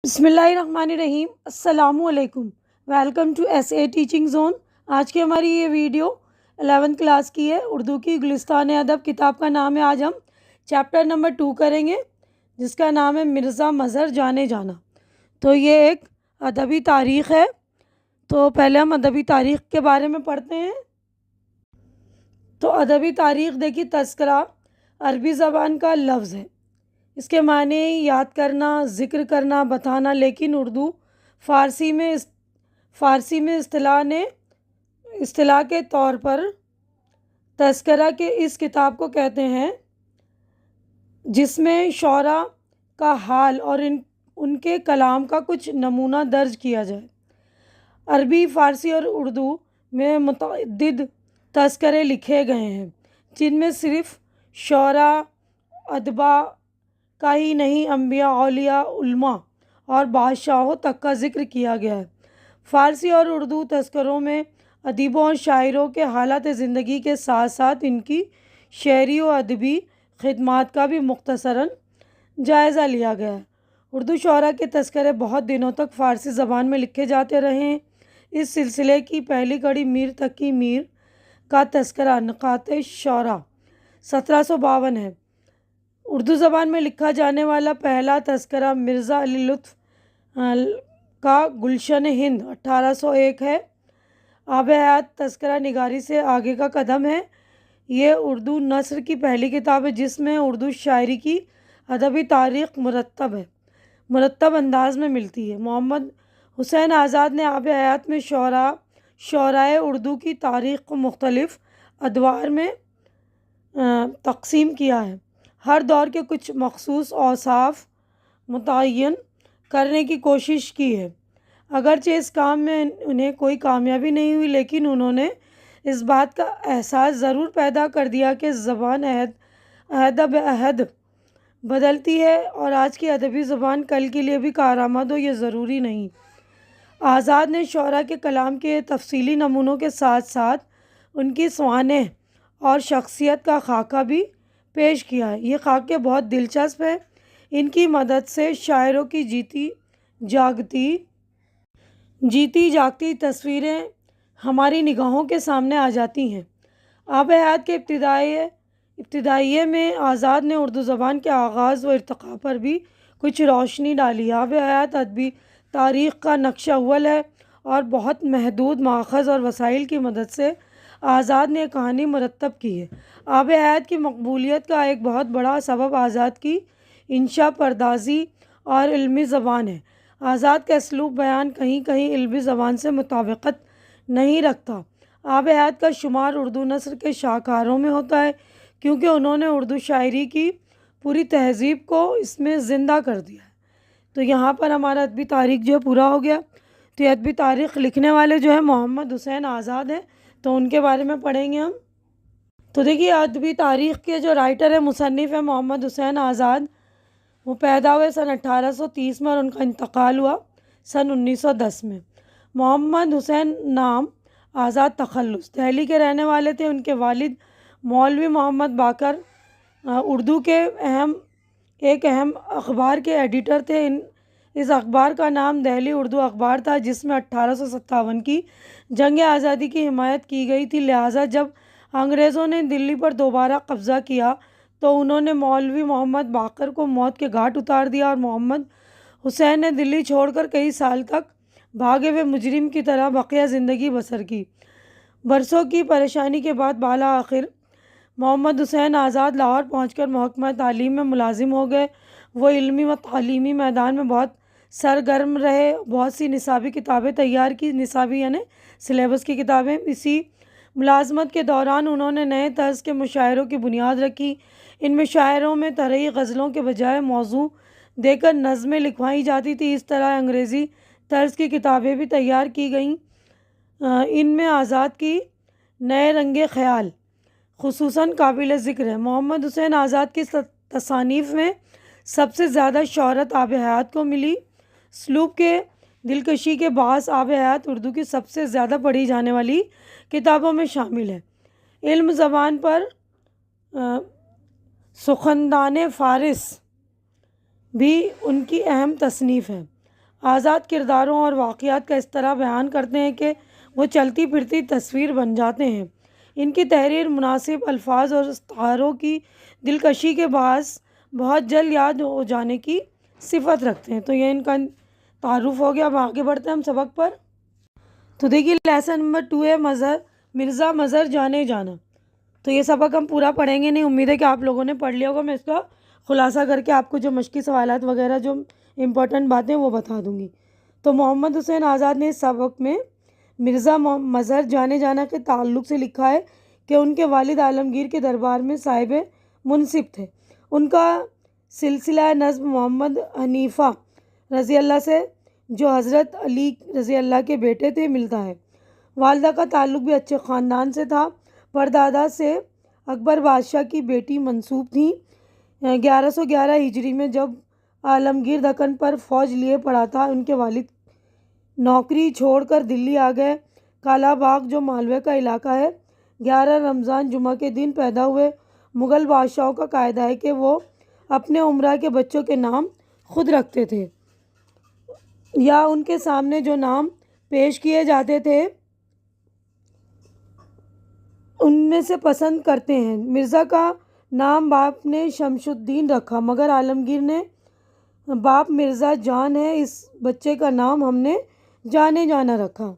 بسم اللہ الرحمن الرحیم۔ السلام علیکم، welcome to S A teaching zone. آج کی ہماری یہ ویڈیو 11th کلاس کی ہے، اردو کی گلستان ادب کتاب کا نام ہے۔ آج ہم چیپٹر نمبر 2 کریں گے جس کا نام ہے مرزا مظہر جانے جانا۔ تو یہ ایک ادبی تاریخ ہے، تو پہلے ہم ادبی تاریخ کے بارے میں پڑھتے ہیں۔ تو ادبی تاریخ دیکھیے، تذکرہ عربی زبان کا لفظ ہے، اس کے معنی یاد کرنا، ذکر کرنا، بتانا، لیکن اردو فارسی میں اصطلاح کے طور پر تذکرہ کے اس کتاب کو کہتے ہیں جس میں شعراء کا حال اور ان کے کلام کا کچھ نمونہ درج کیا جائے۔ عربی، فارسی اور اردو میں متعدد تذکرے لکھے گئے ہیں جن میں صرف شعراء، ادباء کا ہی نہیں، انبیاء، اولیاء، علماء اور بادشاہوں تک کا ذکر کیا گیا ہے۔ فارسی اور اردو تذکروں میں ادیبوں اور شاعروں کے حالات زندگی کے ساتھ ساتھ ان کی شعری و ادبی خدمات کا بھی مختصراً جائزہ لیا گیا ہے۔ اردو شعراء کے تذکرے بہت دنوں تک فارسی زبان میں لکھے جاتے رہے ہیں۔ اس سلسلے کی پہلی کڑی میر تقی میر کا تذکرہ نقاط شعراء 1752 ہے۔ اردو زبان میں لکھا جانے والا پہلا تذکرہ مرزا علی لطف کا گلشن ہند 1801 ہے۔ آب حیات تذکرہ نگاری سے آگے کا قدم ہے۔ یہ اردو نثر کی پہلی کتاب ہے جس میں اردو شاعری کی ادبی تاریخ مرتب انداز میں ملتی ہے۔ محمد حسین آزاد نے آب حیات میں شعرائے اردو کی تاریخ کو مختلف ادوار میں تقسیم کیا ہے۔ ہر دور کے کچھ مخصوص اوصاف متعین کرنے کی کوشش کی ہے۔ اگرچہ اس کام میں انہیں کوئی کامیابی نہیں ہوئی، لیکن انہوں نے اس بات کا احساس ضرور پیدا کر دیا کہ زبان عہد بعہد بدلتی ہے اور آج کی ادبی زبان کل کے لیے بھی کارآمد ہو، یہ ضروری نہیں۔ آزاد نے شعراء کے کلام کے تفصیلی نمونوں کے ساتھ ساتھ ان کی سوانح اور شخصیت کا خاکہ بھی پیش کیا ہے۔ یہ خاکے بہت دلچسپ ہیں۔ ان کی مدد سے شاعروں کی جیتی جاگتی تصویریں ہماری نگاہوں کے سامنے آ جاتی ہیں۔ آب حیات کے ابتدائیے میں آزاد نے اردو زبان کے آغاز و ارتقاء پر بھی کچھ روشنی ڈالی۔ آب حیات ادبی تاریخ کا نقشہ اول ہے اور بہت محدود ماخذ اور وسائل کی مدد سے آزاد نے کہانی مرتب کی ہے۔ آب حیات کی مقبولیت کا ایک بہت بڑا سبب آزاد کی انشا پردازی اور علمی زبان ہے۔ آزاد کا اسلوب بیان کہیں کہیں علمی زبان سے مطابقت نہیں رکھتا۔ آب حیات کا شمار اردو نثر کے شاہکاروں میں ہوتا ہے کیونکہ انہوں نے اردو شاعری کی پوری تہذیب کو اس میں زندہ کر دیا ہے۔ تو یہاں پر ہمارا ادبی تاریخ جو ہے پورا ہو گیا۔ تو یہ ادبی تاریخ لکھنے والے جو ہے محمد حسین آزاد ہیں، تو ان کے بارے میں پڑھیں گے ہم۔ تو دیکھیے، ادبی تاریخ کے جو رائٹر ہیں، مصنف ہیں محمد حسین آزاد۔ وہ پیدا ہوئے سن 1830 میں اور ان کا انتقال ہوا سن 1910 میں۔ محمد حسین نام آزاد تخلص دہلی کے رہنے والے تھے۔ ان کے والد مولوی محمد باقر اردو کے ایک اہم اخبار کے ایڈیٹر تھے۔ اس اخبار کا نام دہلی اردو اخبار تھا جس میں 1857 کی جنگ آزادی کی حمایت کی گئی تھی۔ لہٰذا جب انگریزوں نے دلی پر دوبارہ قبضہ کیا تو انہوں نے مولوی محمد باقر کو موت کے گھاٹ اتار دیا اور محمد حسین نے دلی چھوڑ کر کئی سال تک بھاگے ہوئے مجرم کی طرح بقیہ زندگی بسر کی۔ برسوں کی پریشانی کے بعد بالآخر محمد حسین آزاد لاہور پہنچ کر محکمہ تعلیم میں ملازم ہو گئے۔ وہ علمی و تعلیمی میدان میں بہت سرگرم رہے، بہت سی نصابی کتابیں تیار کی، نصابی یعنی سلیبس کی کتابیں۔ اسی ملازمت کے دوران انہوں نے نئے طرز کے مشاعروں کی بنیاد رکھی۔ ان مشاعروں میں طرحی غزلوں کے بجائے موضوع دے کر نظمیں لکھوائی جاتی تھی۔ اس طرح انگریزی طرز کی کتابیں بھی تیار کی گئیں۔ ان میں آزاد کی نئے رنگ خیال خصوصاً قابل ذکر ہے۔ محمد حسین آزاد کی تصانیف میں سب سے زیادہ شہرت آب حیات کو ملی۔ اسلوب کے دلکشی کے باعث آب حیات اردو کی سب سے زیادہ پڑھی جانے والی کتابوں میں شامل ہے۔ علم زبان پر سخندان فارس بھی ان کی اہم تصنیف ہے۔ آزاد کرداروں اور واقعات کا اس طرح بیان کرتے ہیں کہ وہ چلتی پھرتی تصویر بن جاتے ہیں۔ ان کی تحریر مناسب الفاظ اور استعاروں کی دلکشی کے باعث بہت جلد یاد ہو جانے کی صفت رکھتے ہیں۔ تو یہ ان کا تعارف ہو گیا۔ اب آگے بڑھتے ہیں ہم سبق پر۔ تو دیکھیے لیسن نمبر 2 ہے مرزا مظہر جانے جانا۔ تو یہ سبق ہم پورا پڑھیں گے نہیں، امید ہے کہ آپ لوگوں نے پڑھ لیا ہوگا۔ میں اس کا خلاصہ کر کے آپ کو جو مشقی سوالات وغیرہ جو امپورٹنٹ باتیں وہ بتا دوں گی۔ تو محمد حسین آزاد نے اس سبق میں مرزا مظہر جانے جانا کے تعلق سے لکھا ہے کہ ان کے والد عالمگیر کے دربار میں صاحب منصب تھے۔ ان کا سلسلہ نسب محمد حنیفہ رضی اللہ سے، جو حضرت علی رضی اللہ کے بیٹے تھے، ملتا ہے۔ والدہ کا تعلق بھی اچھے خاندان سے تھا۔ پردادا سے اکبر بادشاہ کی بیٹی منسوب تھیں۔ 1111 ہجری میں جب عالمگیر دکن پر فوج لیے پڑا تھا، ان کے والد نوکری چھوڑ کر دلی آ گئے۔ کالا باغ جو مالوے کا علاقہ ہے، 11 رمضان جمعہ کے دن پیدا ہوئے۔ مغل بادشاہوں کا قاعدہ ہے کہ وہ اپنے امراء کے بچوں کے نام خود رکھتے تھے یا ان کے سامنے جو نام پیش کیے جاتے تھے ان میں سے پسند کرتے ہیں۔ مرزا کا نام باپ نے شمس الدین رکھا، مگر عالمگیر نے باپ مرزا جان ہے، اس بچے کا نام ہم نے جانے جانا رکھا۔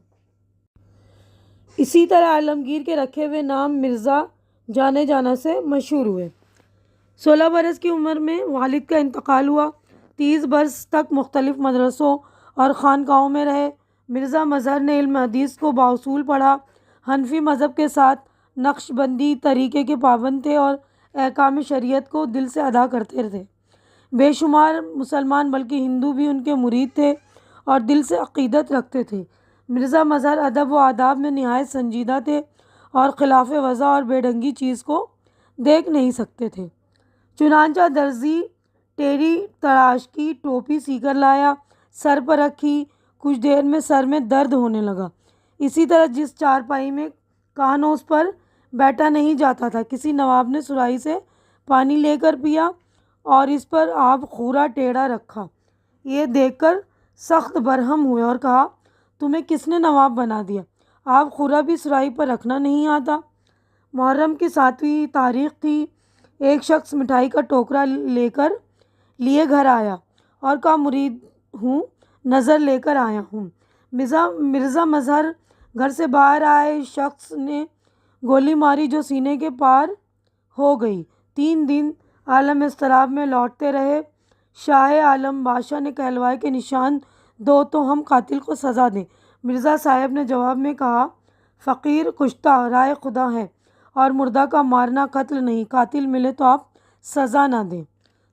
اسی طرح عالمگیر کے رکھے ہوئے نام مرزا جانے جانا سے مشہور ہوئے۔ 16 برس کی عمر میں والد کا انتقال ہوا۔ 30 برس تک مختلف مدرسوں اور خانقاہوں میں رہے۔ مرزا مظہر نے علم حدیث کو باصول پڑھا۔ حنفی مذہب کے ساتھ نقش بندی طریقے کے پابند تھے اور احکام شریعت کو دل سے ادا کرتے تھے۔ بے شمار مسلمان بلکہ ہندو بھی ان کے مرید تھے اور دل سے عقیدت رکھتے تھے۔ مرزا مظہر ادب و آداب میں نہایت سنجیدہ تھے اور خلاف وضع اور بے ڈھنگی چیز کو دیکھ نہیں سکتے تھے۔ چنانچہ درزی ٹیری تراش کی ٹوپی سی کر لایا، سر پر رکھی، کچھ دیر میں سر میں درد ہونے لگا۔ اسی طرح جس چارپائی میں کانوس پر بیٹھا نہیں جاتا تھا، کسی نواب نے سراہی سے پانی لے کر پیا اور اس پر آب خورا ٹیڑھا رکھا۔ یہ دیکھ کر سخت برہم ہوئے اور کہا، تمہیں کس نے نواب بنا دیا؟ آب خورا بھی سراہی پر رکھنا نہیں آتا؟ محرم کی 7ویں تاریخ تھی۔ ایک شخص مٹھائی کا ٹوکرا لیے گھر آیا اور کہا، مرید ہوں، نظر لے کر آیا ہوں۔ مرزا مظہر گھر سے باہر آئے، شخص نے گولی ماری جو سینے کے پار ہو گئی۔ 3 دن عالم اضطراب میں لوٹتے رہے۔ شاہ عالم بادشاہ نے کہلوایا کہ نشان دو تو ہم قاتل کو سزا دیں۔ مرزا صاحب نے جواب میں کہا، فقیر کشتہ رائے خدا ہے اور مردہ کا مارنا قتل نہیں، قاتل ملے تو آپ سزا نہ دیں۔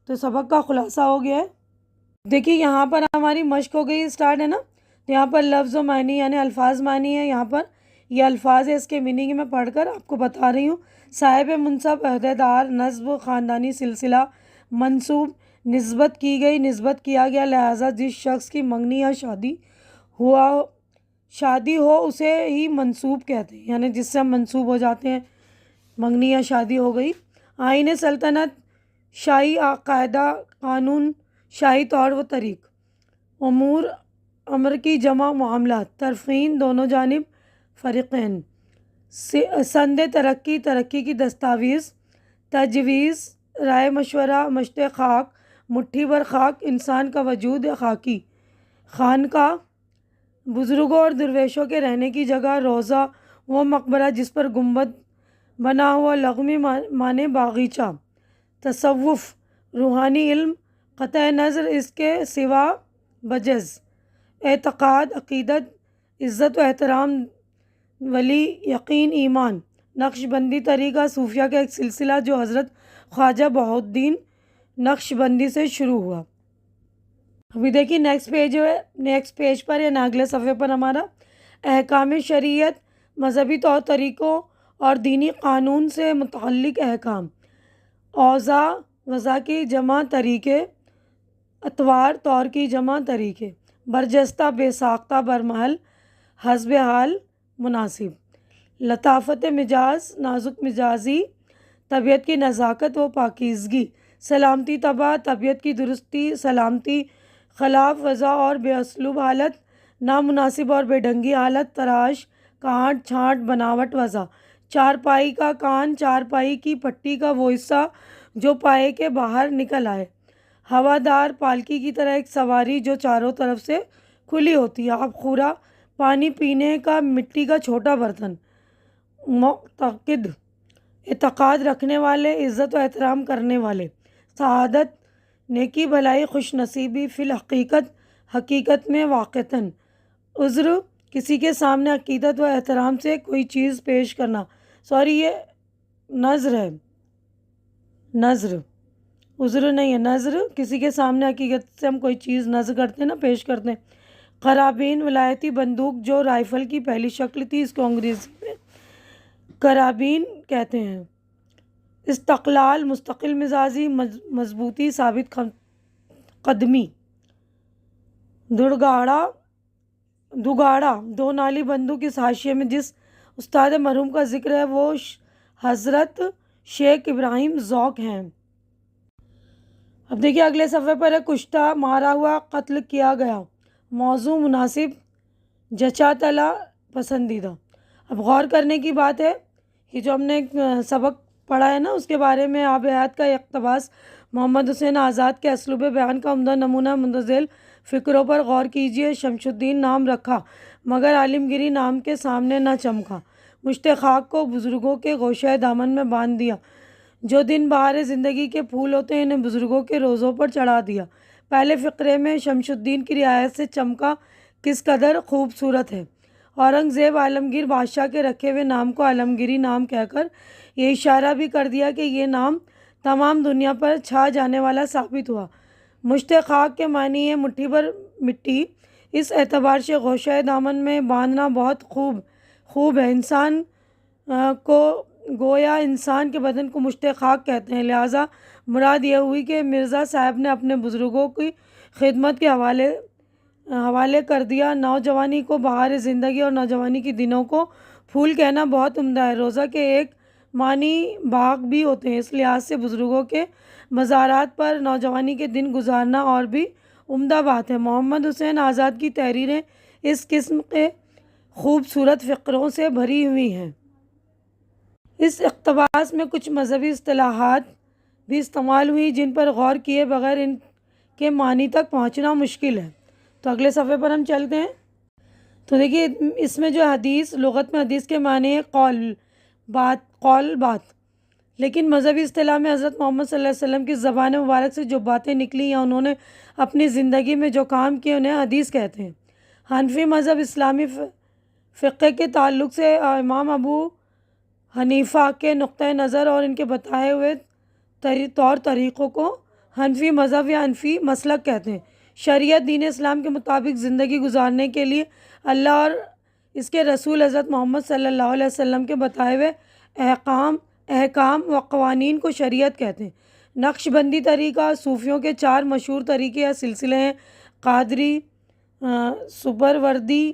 تو سبق کا خلاصہ ہو گیا ہے۔ دیکھیے یہاں پر ہماری مشق ہو گئی اسٹارٹ، ہے نا۔ تو یہاں پر لفظ و معنی یعنی الفاظ معنی ہے، یہاں پر یہ الفاظ ہے، اس کے میننگ میں پڑھ کر آپ کو بتا رہی ہوں۔ صاحب منصب، عہدیدار، نسب، خاندانی سلسلہ، منصوب، نسبت کی گئی، نسبت کیا گیا، لہٰذا جس شخص کی منگنی یا شادی ہو اسے ہی منصوب کہتے ہیں، یعنی جس سے ہم منصوب ہو جاتے ہیں، منگنی یا شادی ہو گئی۔ آئین سلطنت، شاہی قاعدہ قانون، شاہی طور و طریق، امر کی جمع، معاملات، طرفین دونوں جانب، فریقین، سند ترقی، ترقی کی دستاویز، تجویز، رائے مشورہ، مشت خاک، مٹھی بھر خاک، انسان کا وجود خاکی، خانقاہ، بزرگوں اور درویشوں کے رہنے کی جگہ، روضہ وہ مقبرہ جس پر گنبد بنا ہوا، لغوی معنی باغیچہ، تصوف روحانی علم، قطع نظر اس کے سوا بجز، اعتقاد عقیدت، عزت و احترام ولی، یقین ایمان، نقش بندی طریقہ صوفیہ کا ایک سلسلہ جو حضرت خواجہ بہاؤالدین نقش بندی سے شروع ہوا۔ ابھی دیکھیے نیکسٹ پیج پر یا اگلے صفحے پر ہمارا احکام شریعت، مذہبی طور طریقوں اور دینی قانون سے متعلق احکام، اوضاع وضع کی جمع طریقے، اطوار طور کی جمع طریقے، برجستہ بے ساختہ برمحل حسب حال مناسب، لطافت مجاز نازک مزاجی، طبیعت کی نزاکت و پاکیزگی، سلامتی طبع طبیعت کی درستی، سلامتی خلاف وضع اور بے اسلوب حالت، نامناسب اور بے ڈھنگی حالت، تراش، کانٹ چھانٹ بناوٹ وضع۔ چارپائی کا کان، چارپائی کی پٹی کا وہ حصہ جو پائے کے باہر نکل آئے۔ ہوادار پالکی کی طرح ایک سواری جو چاروں طرف سے کھلی ہوتی ہے۔ آب خورا، پانی پینے کا مٹی کا چھوٹا برتن۔ معتقد، اعتقاد رکھنے والے، عزت و احترام کرنے والے۔ سعادت، نیکی بھلائی خوش نصیبی، فی الحقیقت، حقیقت میں، واقعتاً۔ عذر، کسی کے سامنے عقیدت و احترام سے کوئی چیز پیش کرنا۔ یہ نظر ہے، نظر، عذر نہیں ہے، نظر، کسی کے سامنے حقیقت سے ہم کوئی چیز نظر کرتے ہیں نا، پیش کرتے ہیں۔ قرابین، ولایتی بندوق جو رائفل کی پہلی شکل تھی، اس کو انگریزی میں کرابین کہتے ہیں۔ استقلال، مستقل مزاجی، مضبوطی، ثابت قدمی۔ دگاڑا، دو نالی بندوق۔ اس حاشیے میں جس استاد مرحوم کا ذکر ہے وہ حضرت شیخ ابراہیم ذوق ہیں۔ اب دیکھیے اگلے صفحے پر ہے کشتہ، مارا ہوا، قتل کیا گیا۔ موضوع مناسب، جچا تلا، پسندیدہ۔ اب غور کرنے کی بات ہے، یہ جو ہم نے سبق پڑھا ہے نا، اس کے بارے میں آب حیات کا اقتباس محمد حسین آزاد کے اسلوب بیان کا عمدہ نمونہ مندرجہ فکروں پر غور کیجیے۔ شمس الدین نام رکھا مگر عالمگیری نام کے سامنے نہ چمکا، مشت خاک کو بزرگوں کے گوشہ دامن میں باندھ دیا، جو دن بہار زندگی کے پھول ہوتے ہیں انہیں بزرگوں کے روزوں پر چڑھا دیا۔ پہلے فقرے میں شمس الدین کی رعایت سے چمکا کس قدر خوبصورت ہے۔ اورنگزیب عالمگیر بادشاہ کے رکھے ہوئے نام کو عالمگیری نام کہہ کر یہ اشارہ بھی کر دیا کہ یہ نام تمام دنیا پر چھا جانے والا ثابت ہوا۔ مشت خاک کے معنی ہے مٹھی بھر مٹی، اس اعتبار سے گوشہ دامن میں باندھنا بہت خوب ہے۔ انسان کو گویا انسان کے بدن کو مشت خاک کہتے ہیں، لہٰذا مراد یہ ہوئی کہ مرزا صاحب نے اپنے بزرگوں کی خدمت کے حوالے کر دیا۔ نوجوانی کو بہار زندگی اور نوجوانی کے دنوں کو پھول کہنا بہت عمدہ ہے۔ روزہ کے ایک معنی باغ بھی ہوتے ہیں، اس لحاظ سے بزرگوں کے مزارات پر نوجوانی کے دن گزارنا اور بھی عمدہ بات ہے۔ محمد حسین آزاد کی تحریریں اس قسم کے خوبصورت فقروں سے بھری ہوئی ہیں۔ اس اقتباس میں کچھ مذہبی اصطلاحات بھی استعمال ہوئی جن پر غور کیے بغیر ان کے معنی تک پہنچنا مشکل ہے۔ تو اگلے صفحے پر ہم چلتے ہیں۔ تو دیکھیے اس میں جو حدیث، لغت میں حدیث کے معنی ہے قول بات، لیکن مذہبی اصطلاح میں حضرت محمد صلی اللہ علیہ وسلم کی زبان مبارک سے جو باتیں نکلی یا انہوں نے اپنی زندگی میں جو کام کیے انہیں حدیث کہتے ہیں۔ حنفی مذہب اسلامی فقہ کے تعلق سے امام ابو حنیفہ کے نقطۂ نظر اور ان کے بتائے ہوئے طور طریقوں کو حنفی مذہب یا حنفی مسلک کہتے ہیں۔ شریعت دین اسلام کے مطابق زندگی گزارنے کے لیے اللہ اور اس کے رسول حضرت محمد صلی اللہ علیہ وسلم کے بتائے ہوئے احکام و قوانین کو شریعت کہتے ہیں۔ نقش بندی طریقہ، صوفیوں کے 4 مشہور طریقے یا سلسلے ہیں: قادری، سہروردی،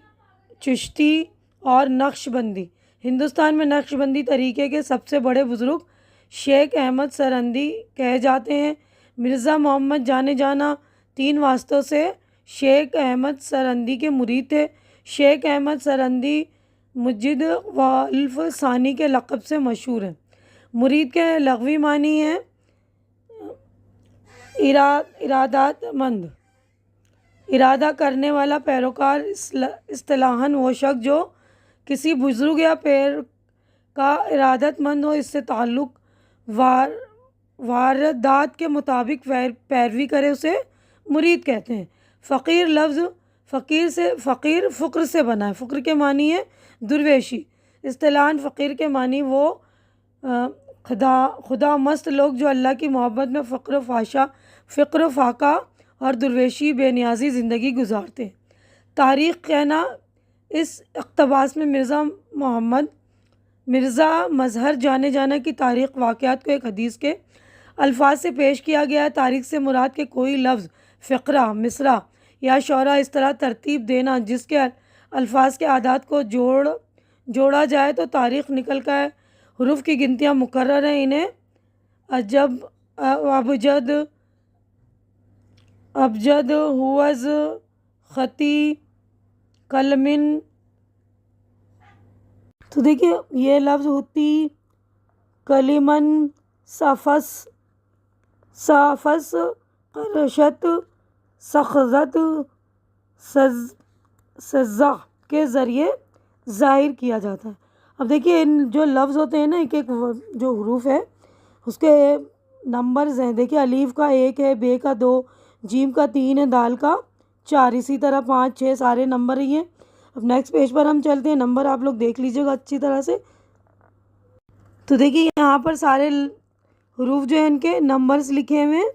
چشتی اور نقش بندی۔ ہندوستان میں نقش بندی طریقے کے سب سے بڑے بزرگ شیخ احمد سرہندی کہے جاتے ہیں۔ مرزا محمد جانے جانا 3 واسطوں سے شیخ احمد سرہندی کے مرید تھے۔ شیخ احمد سرہندی مجد والف ثانی کے لقب سے مشہور ہیں۔ مرید کے لغوی معنی ہیں ارادات مند، ارادہ کرنے والا، پیروکار۔ اصطلاحاً وہ شخص جو کسی بزرگ یا پیر کا ارادت مند ہو، اس سے تعلق واردات کے مطابق پیروی کرے، اسے مرید کہتے ہیں۔ فقیر لفظ فقر سے بنا ہے۔ فقر کے معنی ہے درویشی۔ اصطلاحاً فقیر کے معنی وہ خدا مست لوگ جو اللہ کی محبت میں فقر و فاقہ اور درویشی بے نیازی زندگی گزارتے ہیں۔ تاریخ کہنا، اس اقتباس میں مرزا مظہر جانے جانا کی تاریخ واقعات کو ایک حدیث کے الفاظ سے پیش کیا گیا ہے۔ تاریخ سے مراد کے کوئی لفظ، فقرہ، مصرع یا شعرہ اس طرح ترتیب دینا جس کے الفاظ کے اعداد کو جوڑا جائے تو تاریخ نکل کا ہے۔ حروف کی گنتیاں مقرر ہیں، انہیں ابجد، ابجد ہوز خطی کلمن. تو دیکھیے یہ لفظ ہوتی کلیمن صافس صافس قرشت سخزت سزا کے ذریعے ظاہر کیا جاتا ہے. اب دیکھیے ان جو لفظ ہوتے ہیں نا ایک ایک جو حروف ہے اس کے نمبرز ہیں. دیکھیے الف کا 1 ہے، بے کا 2، جیم کا 3 ہے، دال کا 4، اسی طرح 5 6 سارے نمبر ہی ہیں. اب نیکسٹ پیج پر ہم چلتے ہیں. نمبر آپ لوگ دیکھ لیجیے گا اچھی طرح سے. تو دیکھیے یہاں پر سارے حروف جو ہیں ان کے نمبرز لکھے ہوئے ہیں.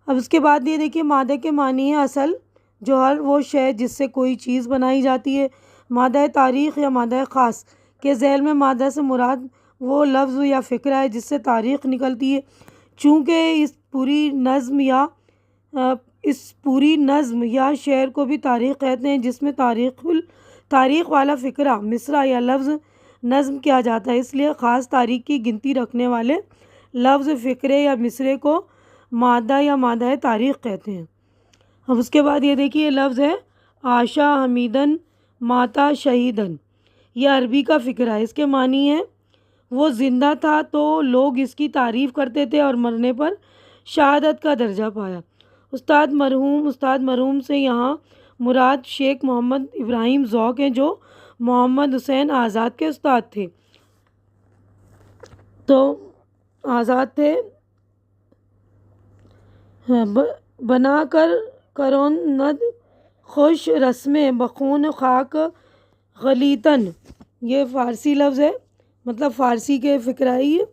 اب اس کے بعد یہ دیکھیے مادہ کے معنی ہے اصل، جوہر وہ شے جس سے کوئی چیز بنائی جاتی ہے. مادہ تاریخ یا مادہ خاص کے ذیل میں مادہ سے مراد وہ لفظ یا فکرہ ہے جس سے تاریخ نکلتی ہے. چونکہ اس پوری نظم یا شعر کو بھی تاریخ کہتے ہیں جس میں تاریخ والا فکرہ، مصرع یا لفظ نظم کیا جاتا ہے، اس لیے خاص تاریخ کی گنتی رکھنے والے لفظ، فکرے یا مصرعے کو مادہ یا مادہ تاریخ کہتے ہیں. اب اس کے بعد یہ دیکھیے لفظ ہے عاشا حمیدن ماتا شہیدن. یہ عربی کا فکرہ ہے. اس کے معنی ہے وہ زندہ تھا تو لوگ اس کی تعریف کرتے تھے اور مرنے پر شہادت کا درجہ پایا. استاد مرحوم سے یہاں مراد شیخ محمد ابراہیم ذوق ہیں جو محمد حسین آزاد کے استاد تھے. تو آزاد تھے. بنا کر کرون ند خوش رسمیں بخون خاک غلیتن. یہ فارسی لفظ ہے، مطلب فارسی کے فکرہ ہی ہے.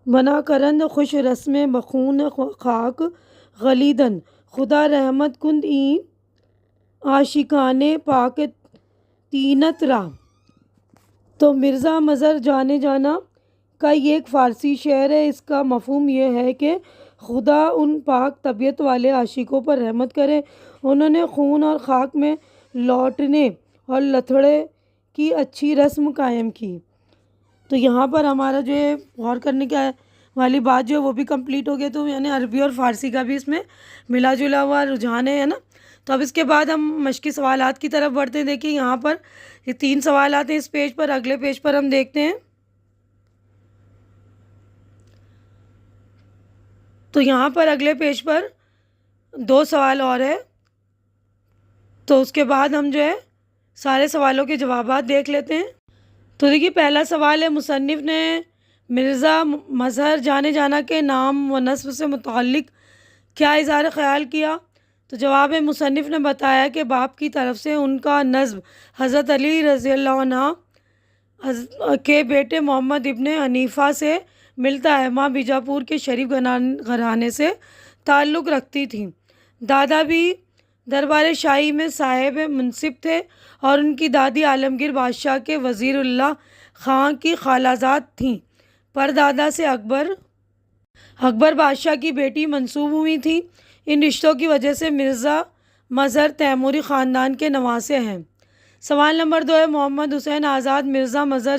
بنا کرند خوش رسمیں بخون خاک غلیدن. خدا رحمت کند این عاشقان پاک تینت را. تو مرزا مظہر جانے جانا کا یہ ایک فارسی شعر ہے. اس کا مفہوم یہ ہے کہ خدا ان پاک طبیعت والے عاشقوں پر رحمت کرے، انہوں نے خون اور خاک میں لوٹنے اور لتھڑے کی اچھی رسم قائم کی. تو یہاں پر ہمارا جو ہے غور کرنے کا والی بات جو ہے وہ بھی کمپلیٹ ہو گیا. تو یعنی عربی اور فارسی کا بھی اس میں ملا جلا ہوا رجحان ہے نا. تو اب اس کے بعد ہم مشقی سوالات کی طرف بڑھتے ہیں. دیکھیے یہاں پر یہ 3 سوالات ہیں اس پیج پر. اگلے پیج پر ہم دیکھتے ہیں. تو یہاں پر اگلے پیج پر 2 سوال اور ہے. تو اس کے بعد ہم جو ہے سارے سوالوں کے جوابات دیکھ لیتے ہیں. تو دیکھیے پہلا سوال ہے مصنف نے مرزا مظہر جانے جانا کے نام و نسب سے متعلق کیا اظہار خیال کیا. تو جواب ہے مصنف نے بتایا کہ باپ کی طرف سے ان کا نسب حضرت علی رضی اللہ عنہ کے بیٹے محمد ابن حنیفہ سے ملتا ہے. ماں بیجاپور کے شریف گھرانے سے تعلق رکھتی تھیں. دادا بھی دربار شاہی میں صاحب منصب تھے اور ان کی دادی عالمگیر بادشاہ کے وزیر اللہ خان کی خالازاد تھیں. پردادا سے اکبر بادشاہ کی بیٹی منسوب ہوئی تھیں. ان رشتوں کی وجہ سے مرزا مظہر تیموری خاندان کے نواسے ہیں. سوال نمبر 2 ہے محمد حسین آزاد مرزا مظہر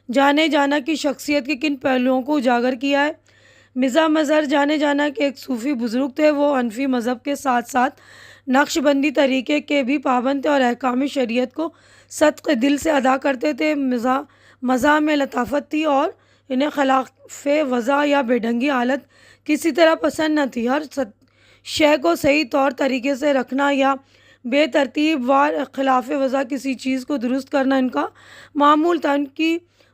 جانے جانا کی شخصیت کے کن پہلوؤں کو اجاگر کیا ہے. مرزا مظہر جانے جانا کے ایک صوفی بزرگ تھے. وہ حنفی مذہب کے ساتھ ساتھ نقش بندی طریقے کے بھی پابند تھے اور احکام شریعت کو صدق دل سے ادا کرتے تھے. مزاح میں لطافت تھی اور انہیں خلاف وضع یا بے ڈھنگی حالت کسی طرح پسند نہ تھی. ہر شے کو صحیح طور طریقے سے رکھنا یا بے ترتیب وار خلاف وضع کسی چیز کو درست کرنا ان کا معمول تھا.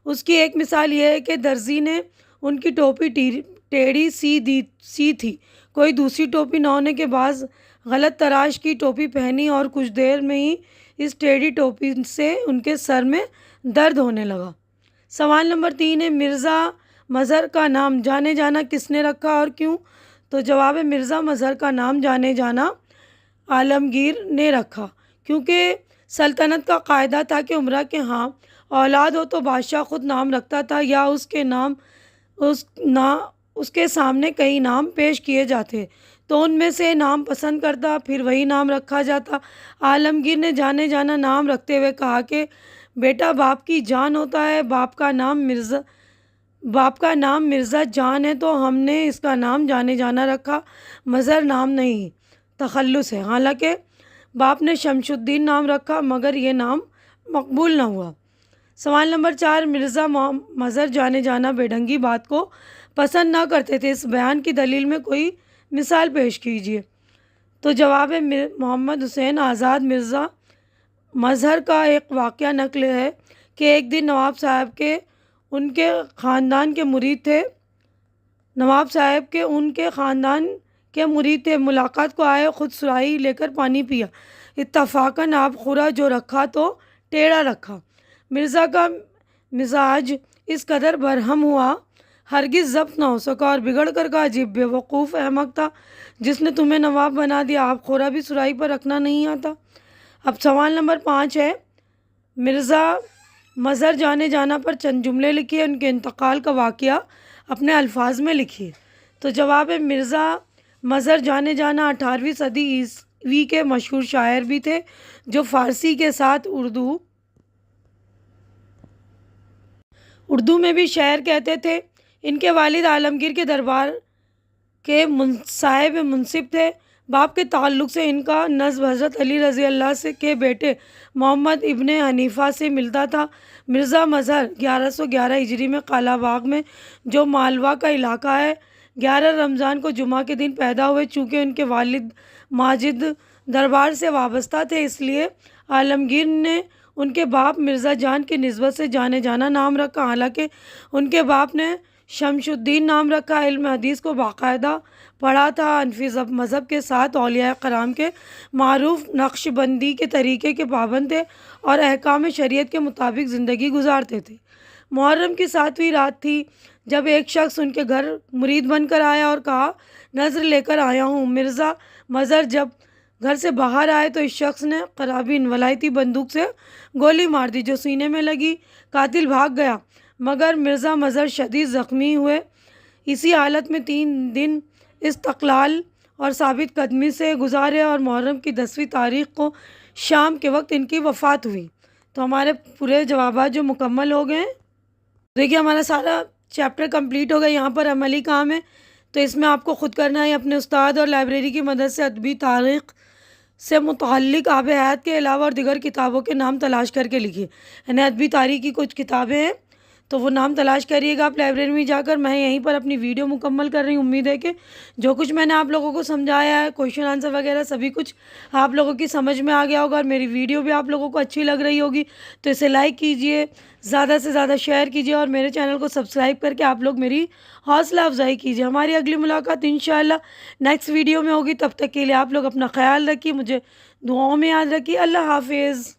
اس کی ایک مثال یہ ہے کہ درزی نے ان کی ٹوپی ٹیڑھی سی تھی. کوئی دوسری ٹوپی نہ ہونے کے بعد غلط تراش کی ٹوپی پہنی اور کچھ دیر میں ہی اس ٹیڑھی ٹوپی سے ان کے سر میں درد ہونے لگا. سوال نمبر 3 ہے مرزا مظہر کا نام جانے جانا کس نے رکھا اور کیوں. تو جواب ہے مرزا مظہر کا نام جانے جانا عالمگیر نے رکھا کیونکہ سلطنت کا قاعدہ تھا کہ عمرہ کے ہاں اولاد ہو تو بادشاہ خود نام رکھتا تھا یا اس کے سامنے کئی نام پیش کیے جاتے تو ان میں سے نام پسند کرتا پھر وہی نام رکھا جاتا. عالمگیر نے جانے جانا نام رکھتے ہوئے کہا کہ بیٹا باپ کی جان ہوتا ہے. باپ کا نام باپ کا نام مرزا جان ہے تو ہم نے اس کا نام جانے جانا رکھا، مظہر نام نہیں، تخلص ہے۔ حالانکہ باپ نے شمس الدین نام رکھا مگر یہ نام مقبول نہ ہوا۔ سوال نمبر 4، مرزا مظہر جانے جانا بے ڈھنگی بات کو پسند نہ کرتے تھے، اس بیان کی دلیل میں کوئی مثال پیش کیجیے۔ تو جواب ہے محمد حسین آزاد مرزا مظہر کا ایک واقعہ نقل ہے کہ ایک دن نواب صاحب کے ان کے خاندان کے مرید تھے ملاقات کو آئے، خود سراہی لے کر پانی پیا، اتفاقاً آب خورا جو رکھا تو ٹیڑھا رکھا۔ مرزا کا مزاج اس قدر برہم ہوا ہرگز ضبط نہ ہو سکا اور بگڑ کر کہا، عجیب بے وقوف احمق تھا جس نے تمہیں نواب بنا دیا، آب خورا بھی سراہی پر رکھنا نہیں آتا۔ اب سوال نمبر 5 ہے، مرزا مظہر جانے جانا پر چند جملے لکھیے، ان کے انتقال کا واقعہ اپنے الفاظ میں لکھیے۔ تو جواب ہے مرزا مظہر جانے جانا 18ویں صدی عیسوی کے مشہور شاعر بھی تھے جو فارسی کے ساتھ اردو میں بھی شعر کہتے تھے۔ ان کے والد عالمگیر کے دربار کے صاحب منصب تھے۔ باپ کے تعلق سے ان کا نسب حضرت علی رضی اللہ کے بیٹے محمد ابن حنیفہ سے ملتا تھا۔ مرزا مظہر 1111 ہجری میں قلعہ باغ میں جو مالوا کا علاقہ ہے 11 رمضان کو جمعہ کے دن پیدا ہوئے۔ چونکہ ان کے والد ماجد دربار سے وابستہ تھے اس لیے عالمگیر نے ان کے باپ مرزا جان کی نسبت سے جانے جانا نام رکھا، حالانکہ ان کے باپ نے شمس الدین نام رکھا۔ علم حدیث کو باقاعدہ پڑھا تھا، حنفی مذہب کے ساتھ اولیاء کرام کے معروف نقش بندی کے طریقے کے پابند تھے اور احکام شریعت کے مطابق زندگی گزارتے تھے۔ محرم کی 7ویں رات تھی جب ایک شخص ان کے گھر مرید بن کر آیا اور کہا، نذر لے کر آیا ہوں۔ مرزا مظہر جب گھر سے باہر آئے تو اس شخص نے قرابین ولایتی بندوق سے گولی مار دی جو سینے میں لگی، قاتل بھاگ گیا مگر مرزا مظہر شدید زخمی ہوئے۔ اسی حالت میں 3 دن استقلال اور ثابت قدمی سے گزارے اور محرم کی 10ویں تاریخ کو شام کے وقت ان کی وفات ہوئی۔ تو ہمارے پورے جوابات جو مکمل ہو گئے ہیں، دیکھیے ہمارا سارا چیپٹر کمپلیٹ ہو گیا۔ یہاں پر عملی کام ہے تو اس میں آپ کو خود کرنا ہے، اپنے استاد اور لائبریری کی مدد سے ادبی تاریخ سے متعلق آب حیات کے علاوہ اور دیگر کتابوں کے نام تلاش کر کے لکھیے۔ یعنی ادبی تاریخ کی کچھ کتابیں ہیں تو وہ نام تلاش کریے گا آپ لائبریری میں جا کر۔ میں یہیں پر اپنی ویڈیو مکمل کر رہی ہوں۔ امید ہے کہ جو کچھ میں نے آپ لوگوں کو سمجھایا ہے، کویشچن آنسر وغیرہ سبھی کچھ آپ لوگوں کی سمجھ میں آ گیا ہوگا اور میری ویڈیو بھی آپ لوگوں کو اچھی لگ رہی ہوگی تو اسے لائک کیجئے، زیادہ سے زیادہ شیئر کیجئے اور میرے چینل کو سبسکرائب کر کے آپ لوگ میری حوصلہ افزائی کیجئے۔ ہماری اگلی ملاقات انشاءاللہ نیکسٹ ویڈیو میں ہوگی، تب تک کے لیے آپ لوگ اپنا خیال رکھیے، مجھے دعاؤں میں یاد رکھیے۔ اللہ حافظ۔